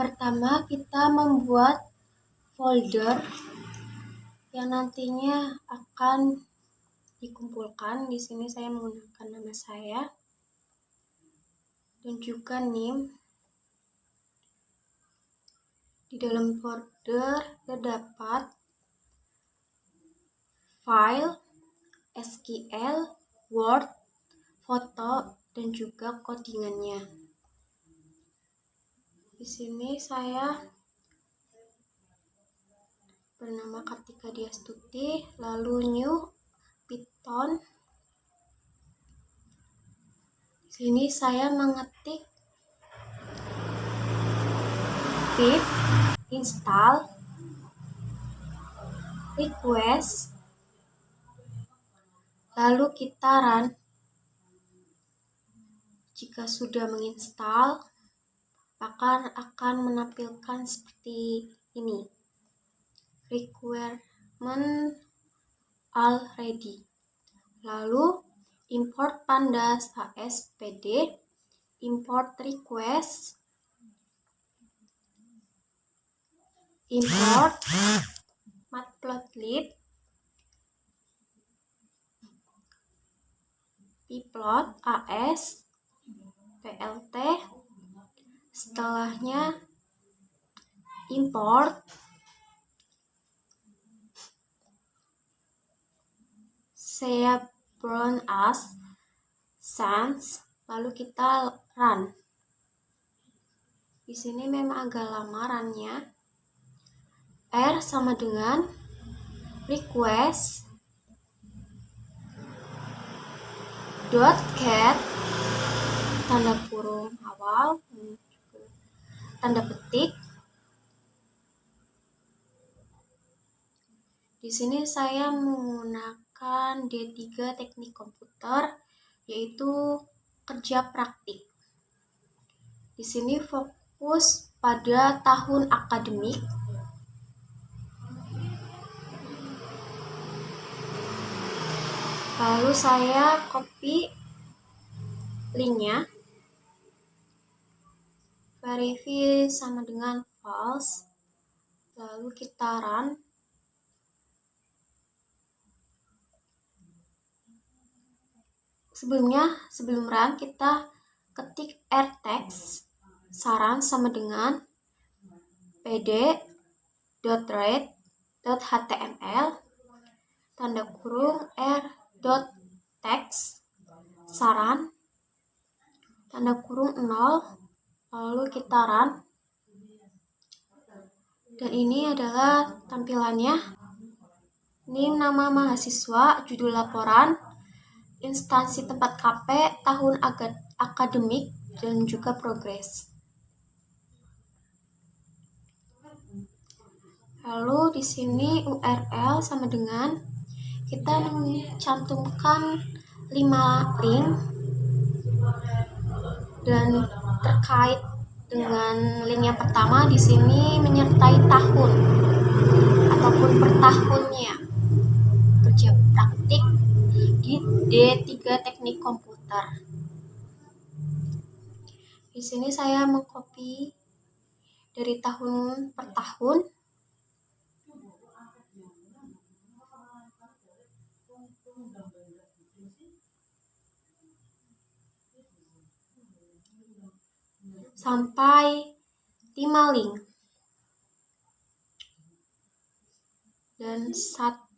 Pertama, kita membuat folder yang nantinya akan dikumpulkan. Di sini saya menggunakan nama saya dan juga NIM. Di dalam folder terdapat file, SQL, Word, foto, dan juga codingannya. Di sini saya bernama Kartika Diastuti, lalu new Python. Di sini saya mengetik pip install request, lalu kita run. Jika sudah menginstal, akan menampilkan seperti ini, requirement already. Lalu import pandas ASPD, import request, import matplotlib, pplot as, plt, setelahnya import Seabron as sans, lalu kita run. Di sini memang agak lama runnya. R sama dengan request .get tanda kurung awal tanda petik. Di sini saya menggunakan D3 Teknik Komputer, yaitu kerja praktik. Di sini fokus pada tahun akademik. Lalu saya copy linknya, verify sama dengan false, lalu kita run. Sebelum run kita ketik rtext saran sama dengan pd.read.html tanda kurung r.text saran tanda kurung 0, lalu kita run. Dan ini adalah tampilannya. NIM nama mahasiswa, judul laporan, instansi tempat KP, tahun akademik, dan juga progres. Lalu di sini URL sama dengan kita mencantumkan 5 link, dan terkait dengan link yang pertama di sini menyertai tahun ataupun per tahunnya kerja praktik di D3 Teknik Komputer. Di sini saya mengcopy dari tahun per tahun. Sampai 5 link. Dan 1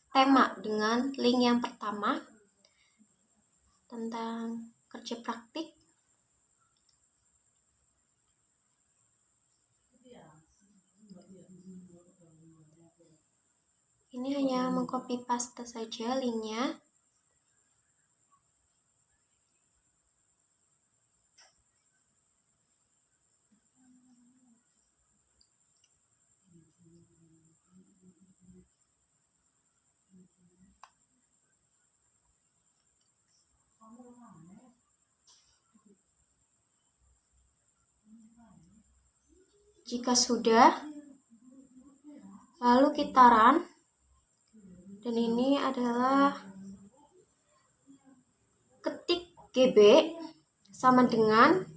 tema dengan link yang pertama tentang kerja praktik. Ini hanya mengcopy paste saja linknya. Jika sudah, lalu kita run. Dan ini adalah ketik GB sama dengan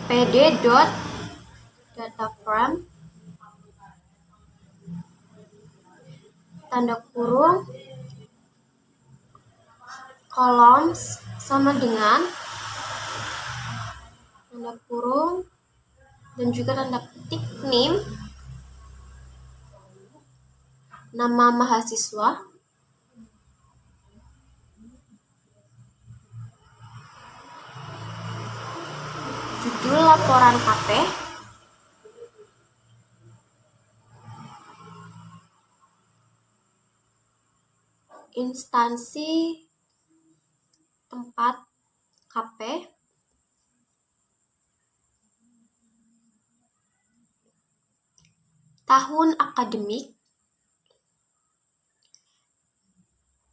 pd.dataframe tanda kurung columns sama dengan tanda kurung dan juga tanda petik name, nama mahasiswa, judul laporan KP, instansi tempat KP, tahun akademik,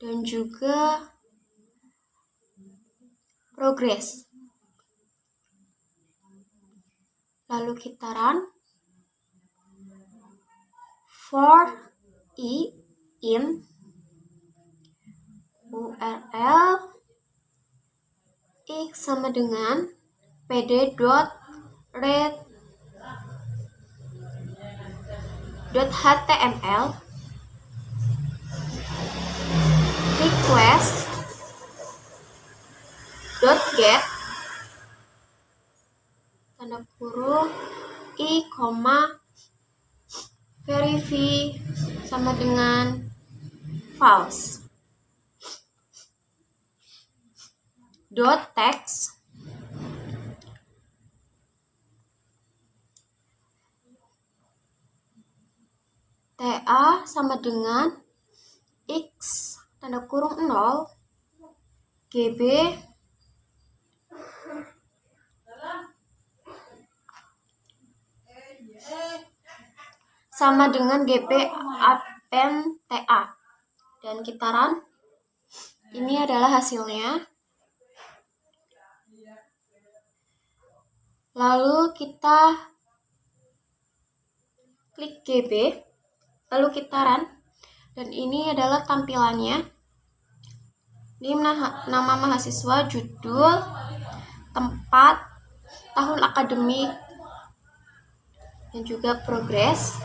dan juga progres. Lalu kita run for in URL x sama dengan pd.read.html request.get tanda kurung i, verify sama dengan false. .text TA sama dengan x tanda kurung 0 GB sama dengan GB append TA, dan kita run. Ini adalah hasilnya. Lalu kita klik GB, lalu kita run, dan ini adalah tampilannya. Ini nama mahasiswa, judul, tempat, tahun akademik, dan juga progres.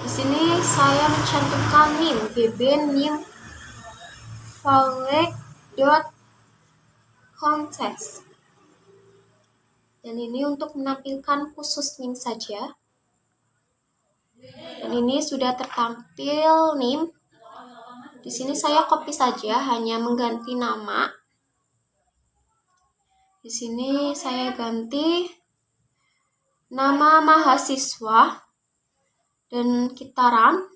Di sini saya mencantumkan nim, gb nim fallback.context. Dan ini untuk menampilkan khusus nim saja. Dan ini sudah tertampil nim. Di sini saya copy saja, hanya mengganti nama. Di sini saya ganti nama mahasiswa dan kita run.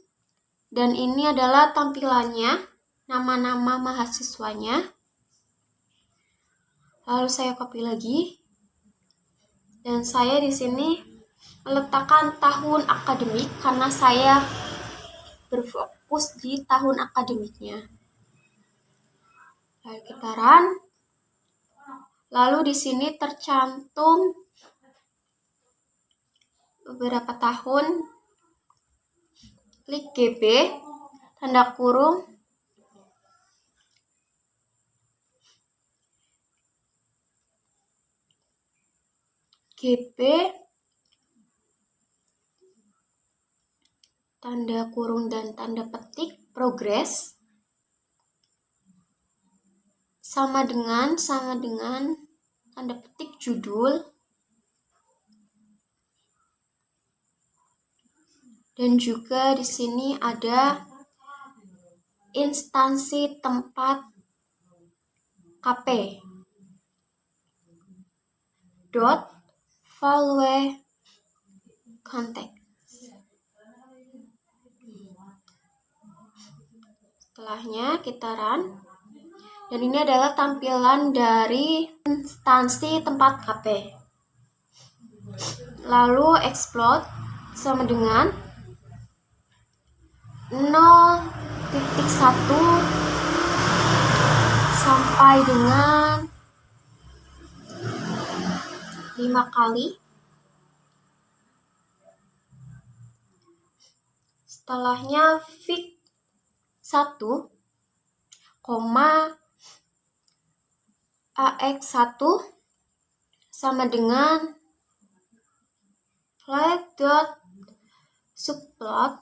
Dan ini adalah tampilannya, nama-nama mahasiswanya. Lalu saya copy lagi. Dan saya di sini meletakkan tahun akademik karena saya berfokus di tahun akademiknya. Lalu kita run. Lalu di sini tercantum beberapa tahun. Klik GB, tanda kurung, GB, tanda kurung dan tanda petik, progres, sama dengan tanda petik judul, dan juga di sini ada instansi tempat KP .value contact. Setelahnya kita run, dan ini adalah tampilan dari instansi tempat KP. Lalu explode sama dengan 0.1 sampai dengan 5 kali. Setelahnya fig 1, AX1 sama dengan plot dot subplot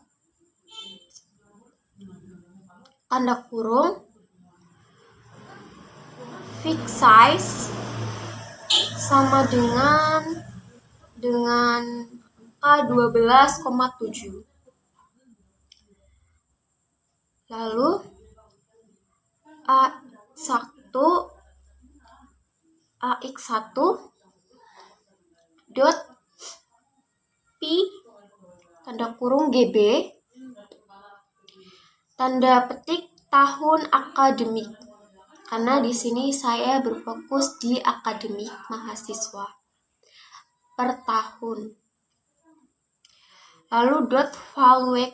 tanda kurung fix size sama dengan angka 12,7. Lalu AX1 dot P tanda kurung GB tanda petik tahun akademik, karena di sini saya berfokus di akademik mahasiswa per tahun. Lalu dot value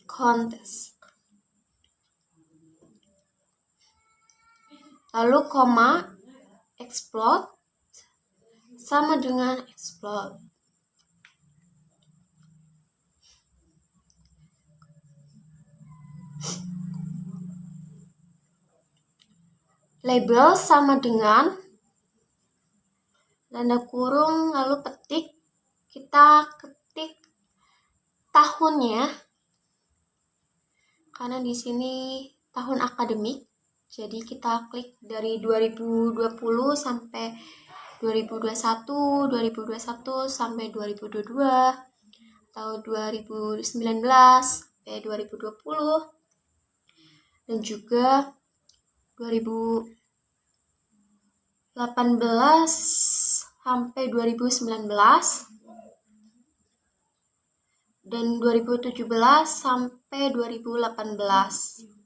contest. Lalu koma explode sama dengan explode. Label sama dengan tanda kurung lalu kita ketik tahunnya, karena di sini tahun akademik. Jadi kita klik dari 2020 sampai 2021, 2021 sampai 2022, atau 2019 sampai 2020, dan juga 2018 sampai 2019, dan 2017 sampai 2018.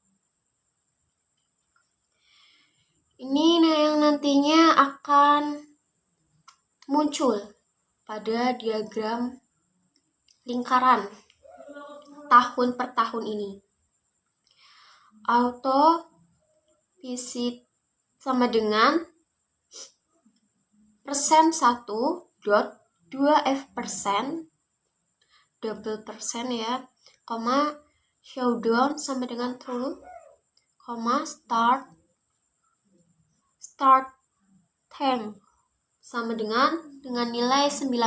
Ini yang nantinya akan muncul pada diagram lingkaran tahun per tahun ini. Auto visit sama dengan persen 1 dot 2F%, double persen ya, koma showdown sama dengan true, koma start tank sama dengan nilai 90.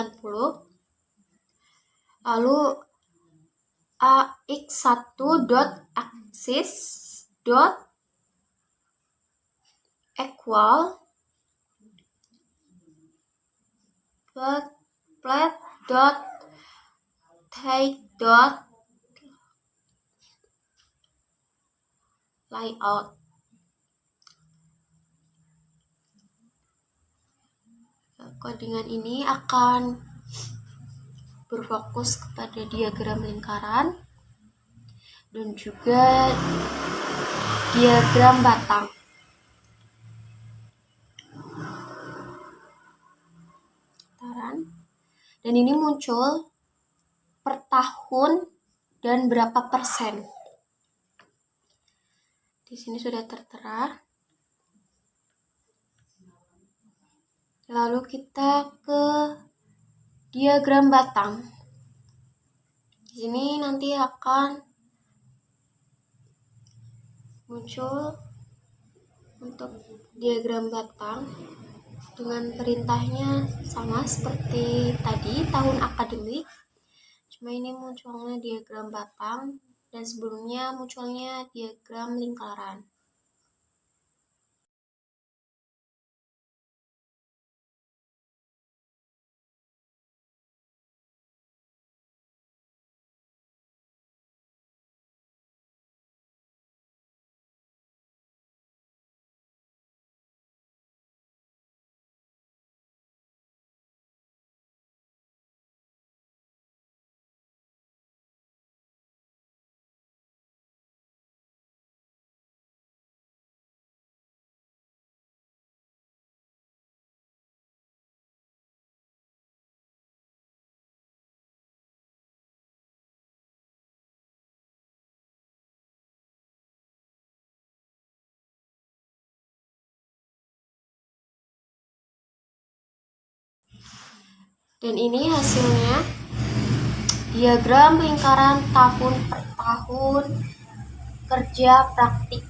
Lalu AX1 dot axis dot equal plat dot take dot layout. Codingan ini akan berfokus kepada diagram lingkaran dan juga diagram batang. Dan ini muncul per tahun dan berapa persen. Di sini sudah tertera. Lalu kita ke diagram batang. Di sini nanti akan muncul untuk diagram batang dengan perintahnya sama seperti tadi tahun akademik. Cuma ini munculnya diagram batang dan sebelumnya munculnya diagram lingkaran. Dan ini hasilnya diagram lingkaran tahun per tahun kerja praktik.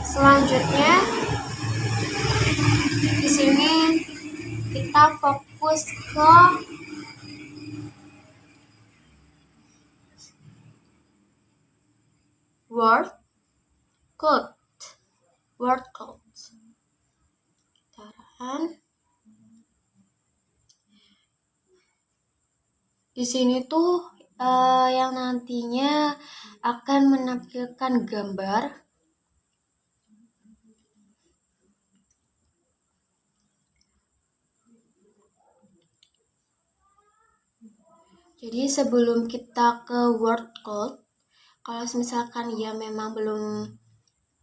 Selanjutnya Di sini kita fokus ke word cloud. Word cloud. Taran. Di sini tuh yang nantinya akan menampilkan gambar. Jadi sebelum kita ke word cloud, kalau misalkan ya memang belum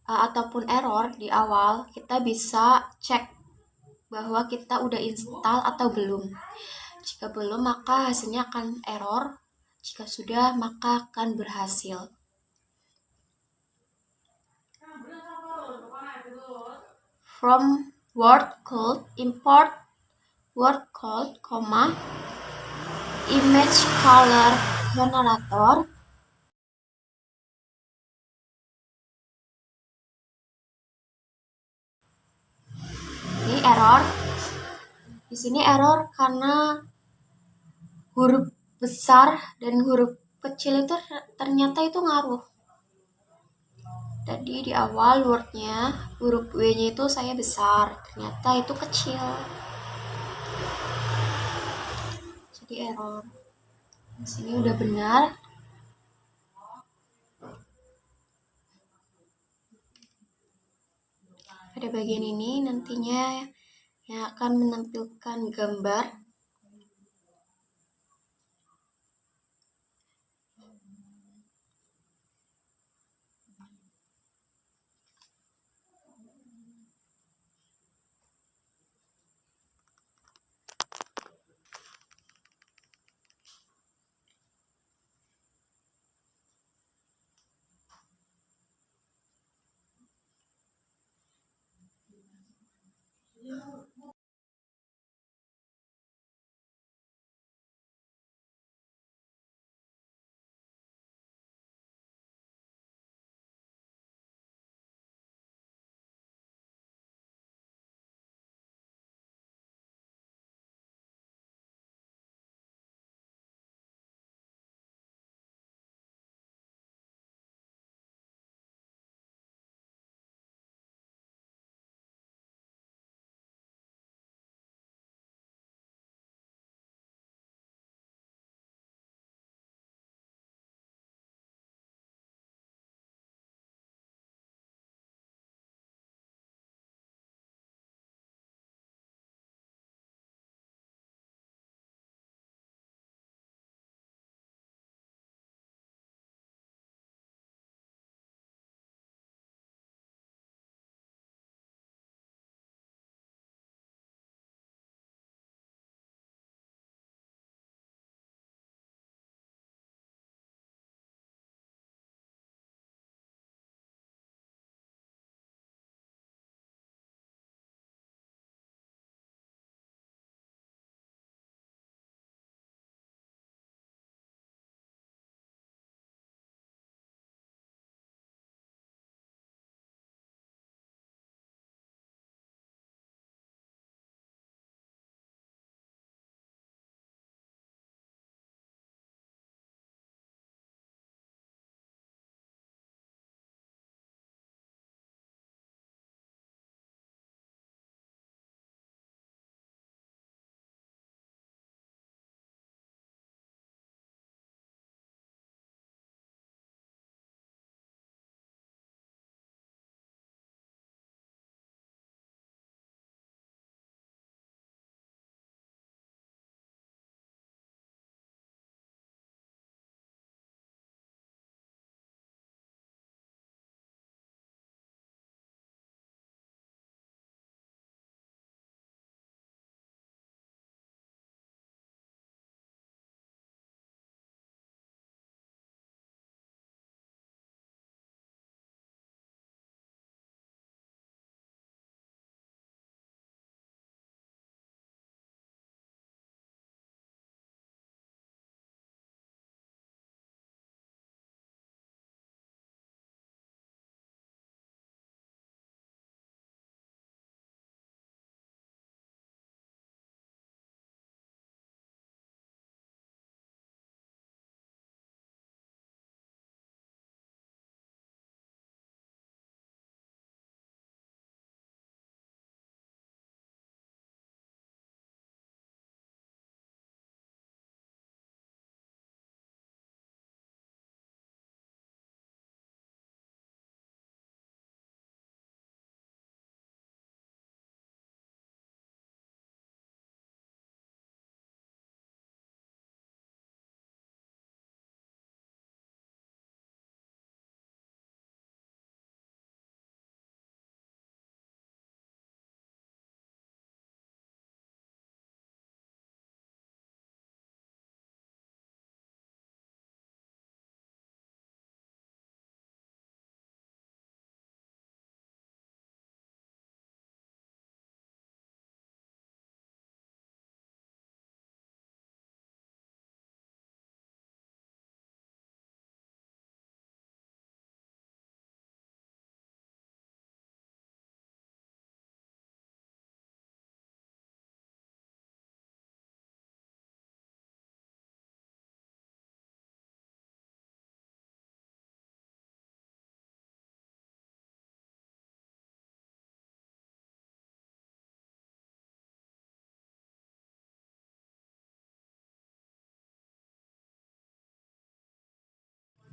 ataupun error di awal, kita bisa cek bahwa kita udah install atau belum. Jika belum, maka hasilnya akan error. Jika sudah, maka akan berhasil. From word cloud, import word cloud, image color generator. Ini error. Di sini error karena huruf besar dan huruf kecil itu ternyata itu ngaruh. Tadi di awal wordnya huruf W-nya itu saya besar, ternyata itu kecil. Jadi error. Di sini udah benar. Pada bagian ini nantinya yang akan menampilkan gambar.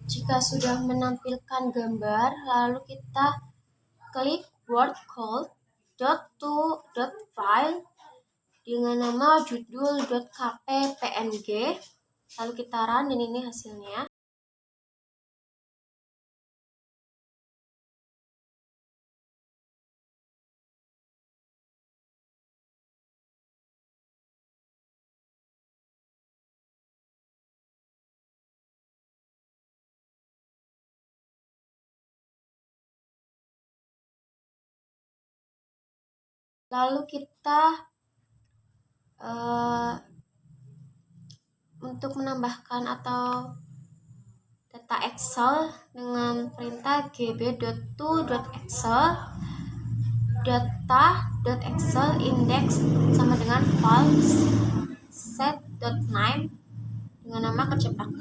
Jika sudah menampilkan gambar, lalu kita klik word called .to.file dengan nama judul.kp.png, lalu kita run dan ini hasilnya. Lalu kita untuk menambahkan atau data Excel dengan perintah gb.to.excel data.excel index sama dengan files set.name dengan nama kecepak.